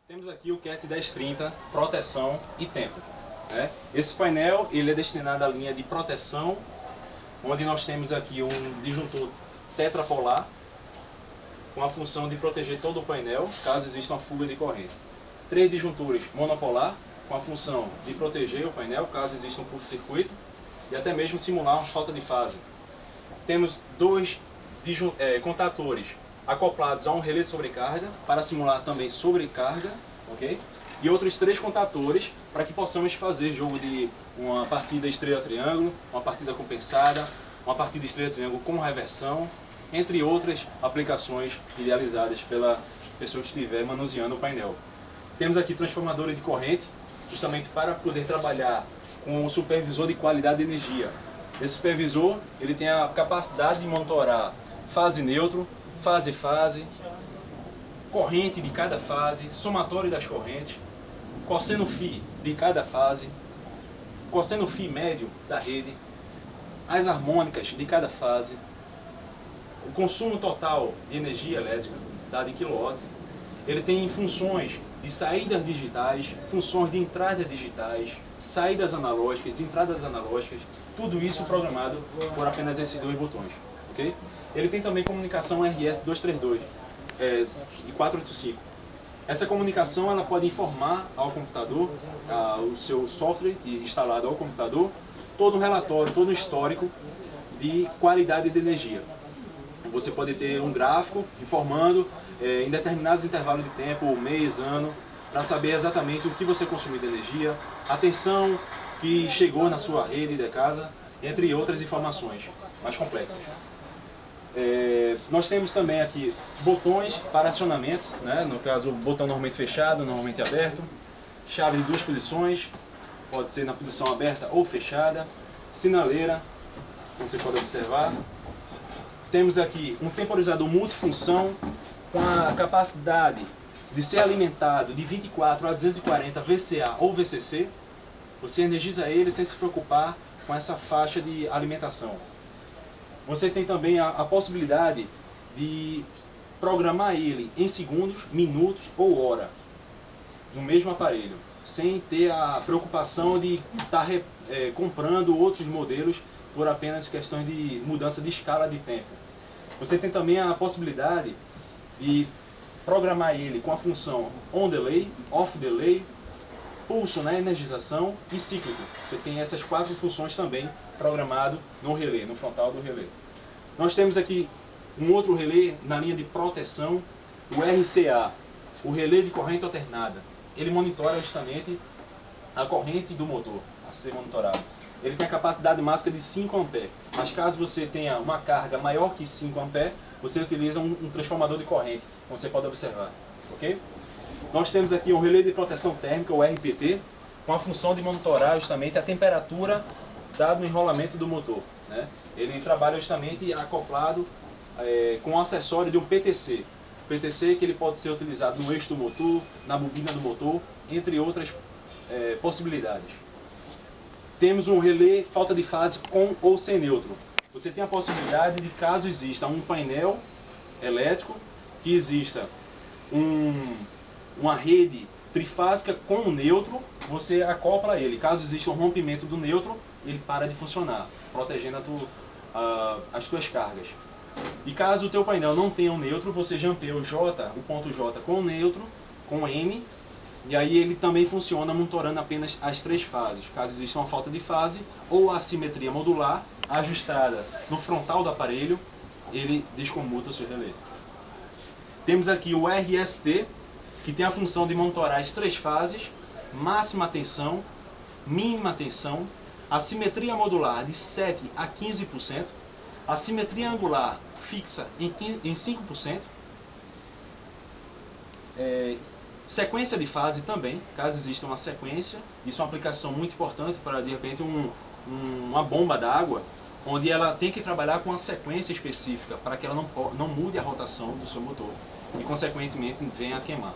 Temos aqui o CAT 1030, proteção e tempo. Esse painel ele é destinado à linha de proteção, onde nós temos aqui um disjuntor tetrapolar, com a função de proteger todo o painel, caso exista uma fuga de corrente. 3 disjuntores monopolar, com a função de proteger o painel, caso exista um curto-circuito, e até mesmo simular uma falta de fase. Temos 2 contatores acoplados a um relé de sobrecarga, para simular também sobrecarga, ok? E outros 3 contatores, para que possamos fazer jogo de uma partida estrela-triângulo, uma partida compensada, uma partida estrela-triângulo com reversão, entre outras aplicações idealizadas pela pessoa que estiver manuseando o painel. Temos aqui transformadores de corrente, justamente para poder trabalhar com o supervisor de qualidade de energia. Esse supervisor ele tem a capacidade de monitorar fase neutro, fase-fase, corrente de cada fase, somatório das correntes, cosseno φ de cada fase, cosseno φ médio da rede, as harmônicas de cada fase, o consumo total de energia elétrica, dado em quilowatts. Ele tem funções de saídas digitais, funções de entradas digitais, saídas analógicas, entradas analógicas, tudo isso programado por apenas esses 2 botões. Okay? Ele tem também comunicação RS-232 e 485. Essa comunicação ela pode informar ao computador, o seu software instalado ao computador, todo um relatório, todo um histórico de qualidade de energia. Você pode ter um gráfico informando em determinados intervalos de tempo, mês, ano, para saber exatamente o que você consumiu de energia, a tensão que chegou na sua rede de casa, entre outras informações mais complexas. Nós temos também aqui botões para acionamentos, no caso o botão normalmente fechado, normalmente aberto, chave de 2 posições, pode ser na posição aberta ou fechada, sinaleira, como você pode observar. Temos aqui um temporizador multifunção com a capacidade de ser alimentado de 24 a 240 VCA ou VCC. Você energiza ele sem se preocupar com essa faixa de alimentação. Você tem também a possibilidade de programar ele em segundos, minutos ou hora no mesmo aparelho, sem ter a preocupação de estar comprando outros modelos por apenas questões de mudança de escala de tempo. Você tem também a possibilidade de programar ele com a função on delay, off delay, pulso na energização e cíclico. Você tem essas 4 funções também programado no relé, no frontal do relé. Nós temos aqui um outro relé na linha de proteção, o RCA, o relé de corrente alternada. Ele monitora justamente a corrente do motor a ser monitorado. Ele tem a capacidade máxima de 5 A, mas caso você tenha uma carga maior que 5 A, você utiliza um transformador de corrente, como você pode observar. Okay? Nós temos aqui um relé de proteção térmica, o RPT, com a função de monitorar justamente a temperatura dado no enrolamento do motor. Ele trabalha justamente acoplado com o acessório de um PTC. PTC que ele pode ser utilizado no eixo do motor, na bobina do motor, entre outras possibilidades. Temos um relé falta de fase com ou sem neutro. Você tem a possibilidade de, caso exista um painel elétrico, que exista uma rede trifásica com neutro, você acopla ele. Caso exista um rompimento do neutro, ele para de funcionar, protegendo as suas cargas. E caso o teu painel não tenha um neutro, você jampeia o ponto J com o neutro, com N, e aí ele também funciona monitorando apenas as 3 fases. Caso exista uma falta de fase ou assimetria modular ajustada no frontal do aparelho, ele descomuta o seu relé. Temos aqui o RST, que tem a função de monitorar as 3 fases, máxima tensão, mínima tensão, assimetria modular de 7 a 15%, assimetria angular fixa em 5%, sequência de fase também, caso exista uma sequência. Isso é uma aplicação muito importante para, de repente, uma bomba d'água, onde ela tem que trabalhar com uma sequência específica, para que ela não mude a rotação do seu motor e, consequentemente, venha a queimar.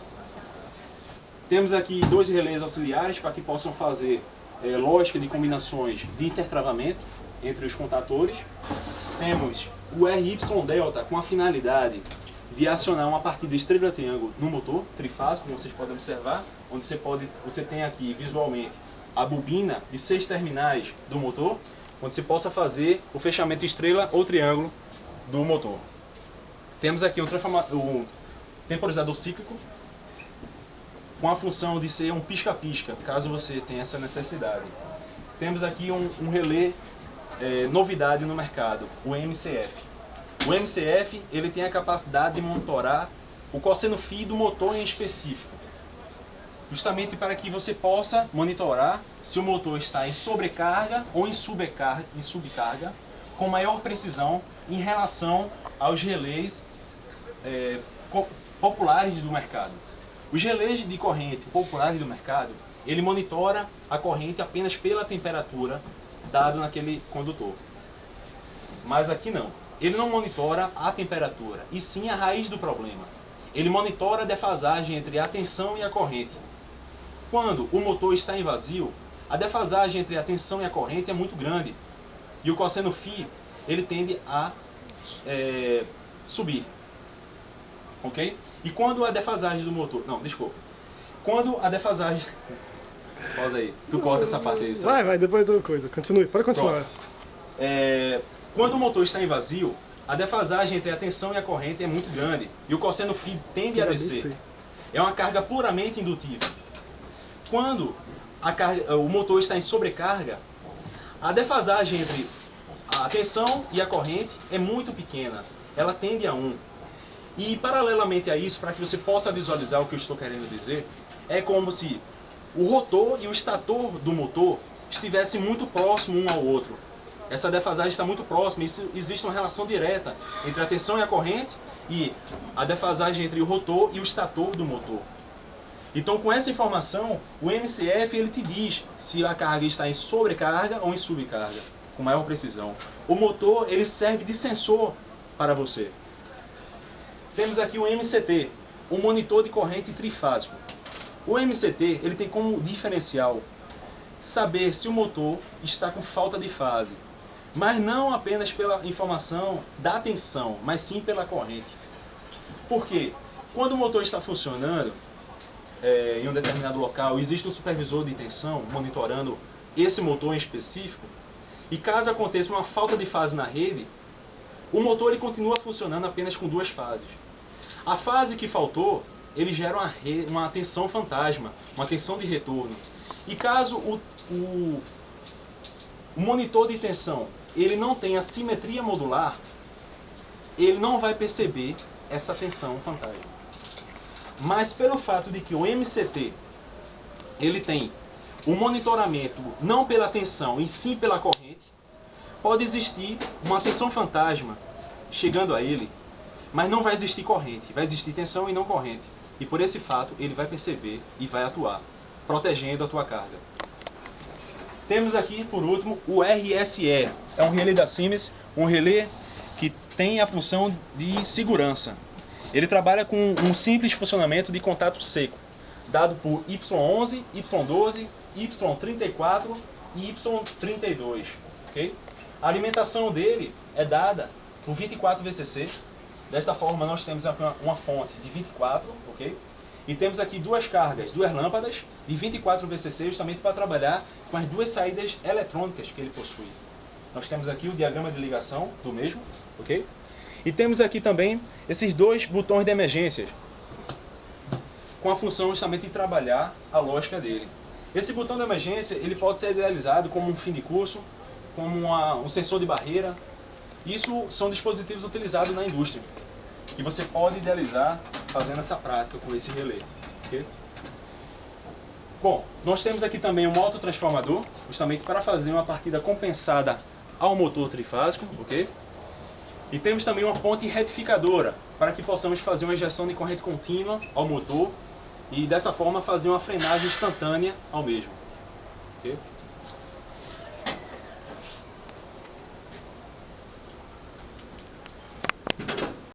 Temos aqui 2 relés auxiliares para que possam fazer lógica de combinações de intertravamento entre os contatores. Temos o RY Delta com a finalidade de acionar uma partida estrela-triângulo no motor trifásico, como vocês podem observar, onde você tem aqui visualmente a bobina de 6 terminais do motor, onde você possa fazer o fechamento estrela ou triângulo do motor. Temos aqui o temporizador cíclico, com a função de ser um pisca-pisca, caso você tenha essa necessidade. Temos aqui um relé novidade no mercado, o MCF. O MCF ele tem a capacidade de monitorar o cosseno φ do motor em específico, justamente para que você possa monitorar se o motor está em sobrecarga ou em subcarga, com maior precisão em relação aos relés populares do mercado. Os relés de corrente populares do mercado, ele monitora a corrente apenas pela temperatura dada naquele condutor. Mas aqui não. Ele não monitora a temperatura, e sim a raiz do problema. Ele monitora a defasagem entre a tensão e a corrente. Quando o motor está em vazio, a defasagem entre a tensão e a corrente é muito grande. E o cosseno φ, ele tende a subir. Ok? E quando a defasagem do motor... Não, desculpa. Quando a defasagem... Pausa aí. Tu corta essa parte aí. Só. Vai, depois da coisa. Continue, pode continuar. Quando o motor está em vazio, a defasagem entre a tensão e a corrente é muito grande. E o cosseno φ tende a descer. É uma carga puramente indutiva. Quando o motor está em sobrecarga, a defasagem entre a tensão e a corrente é muito pequena. Ela tende a 1. E paralelamente a isso, para que você possa visualizar o que eu estou querendo dizer, é como se o rotor e o estator do motor estivessem muito próximos um ao outro. Essa defasagem está muito próxima, e existe uma relação direta entre a tensão e a corrente e a defasagem entre o rotor e o estator do motor. Então, com essa informação, o MCF ele te diz se a carga está em sobrecarga ou em subcarga, com maior precisão. O motor ele serve de sensor para você. Temos aqui o MCT, o monitor de corrente trifásico. O MCT ele tem como diferencial saber se o motor está com falta de fase, mas não apenas pela informação da tensão, mas sim pela corrente. Por quê? Quando o motor está funcionando em um determinado local, existe um supervisor de tensão monitorando esse motor em específico, e caso aconteça uma falta de fase na rede, o motor ele continua funcionando apenas com 2 fases. A fase que faltou, ele gera uma tensão fantasma, uma tensão de retorno. E caso o monitor de tensão ele não tenha simetria modular, ele não vai perceber essa tensão fantasma. Mas pelo fato de que o MCT ele tem o monitoramento não pela tensão e sim pela corrente, pode existir uma tensão fantasma chegando a ele, mas não vai existir corrente, vai existir tensão e não corrente. E por esse fato ele vai perceber e vai atuar, protegendo a tua carga. Temos aqui por último o RSE, é um relé da Siemens, um relé que tem a função de segurança. Ele trabalha com um simples funcionamento de contato seco, dado por Y11, Y12, Y34 e Y32. Okay? A alimentação dele é dada por 24 VCC. Desta forma nós temos uma fonte de 24, ok? E temos aqui 2 cargas, 2 lâmpadas de 24 VCC, justamente para trabalhar com as 2 saídas eletrônicas que ele possui. Nós temos aqui o diagrama de ligação do mesmo, ok? E temos aqui também esses 2 botões de emergências, com a função justamente de trabalhar a lógica dele. Esse botão de emergência ele pode ser idealizado como um fim de curso, como um sensor de barreira. Isso são dispositivos utilizados na indústria, que você pode idealizar fazendo essa prática com esse relé. Okay? Bom, nós temos aqui também um autotransformador, justamente para fazer uma partida compensada ao motor trifásico. Okay? E temos também uma ponte retificadora, para que possamos fazer uma injeção de corrente contínua ao motor e dessa forma fazer uma frenagem instantânea ao mesmo. Okay?